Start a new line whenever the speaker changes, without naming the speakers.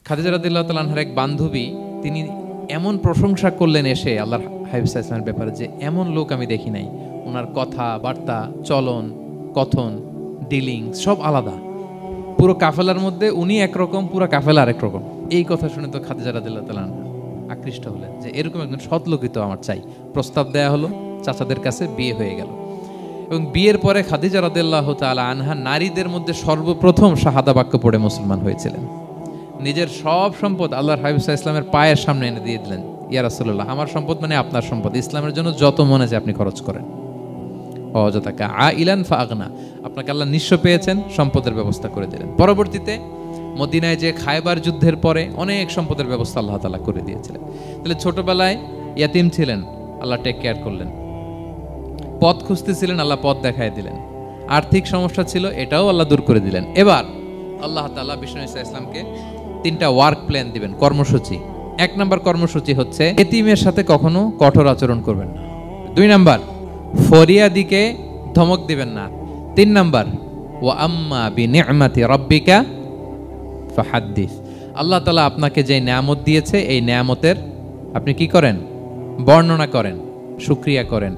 খাদিজা রাদিয়াল্লাহু তাআলা আনহার এক বান্ধবী, তিনি এমন প্রশংসা করলেন এসে আল্লাহর হাবিব সাল্লাল্লাহু আলাইহি ওয়াসাল্লামের ব্যাপারে যে এমন লোক আমি দেখি নাই, ওনার কথা বার্তা, চলন, কথন, ডিলিং সব আলাদা। পুরো কাফেলার মধ্যে উনি একরকম, পুরো কাফেলা আরেক রকম। এই কথা শুনে তো খাদিজা রাদিয়াল্লাহু তাআলা আনহা আকৃষ্ট হলেন যে এরকম একজন সৎ লোকই তো আমার চাই। প্রস্তাব দেয়া হলো, চাচাদের কাছে বিয়ে হয়ে গেল। এবং বিয়ের পরে খাদিজা রাদিয়াল্লাহু তাআলা আনহা নারীদের মধ্যে সর্বপ্রথম শাহাদা বাক্য পড়ে মুসলমান হয়েছিলেন। নিজের সব সম্পদ আল্লাহর হাবিব সাল্লাল্লাহু আলাইহি ওয়াসাল্লামের পায়ের সামনে এনে দিয়ে দিলেন, ইয়া রাসূলুল্লাহ, আমার সম্পদ মানে আপনার সম্পদ, ইসলামের জন্য যত মনে চায় আপনি খরচ করেন। অযথাকা আইলান ফাগনা, আপনাকে আল্লাহ নিঃস্ব পেয়েছেন, সম্পদের ব্যবস্থা করে দিলেন। পরবর্তীতে মদিনায় যে খায়বার যুদ্ধের পরে অনেক সম্পদের ব্যবস্থা আল্লাহ তাআলা করে দিয়েছিলেন। তাহলে ছোটবেলায় ইয়াতিম ছিলেন, আল্লাহ টেক কেয়ার করলেন। পথ খুঁজতেছিলেন, আল্লাহ পথ দেখায় দিলেন। আর্থিক সমস্যা ছিল, এটাও আল্লাহ দূর করে দিলেন। এবার আল্লাহ তাআলা বিষ্ণু ঈসা ইসলামকে 3টা ওয়ার্ক প্ল্যান দিবেন, কর্মসূচি। 1 নম্বর কর্মসূচি হচ্ছে এতিমের সাথে কখনো কঠোর আচরণ করবেন না। 2 নম্বর, ফরিয়াদিকে ধমক দিবেন না। 3 নম্বর, ওয়া আম্মা বিনি'মাতি রাব্বিকা ফাহাদ্দিস, আল্লাহ তাআলা আপনাকে যে নেয়ামত দিয়েছে এই নেয়ামতের আপনি কি করেন? বর্ণনা করেন, শুকরিয়া করেন।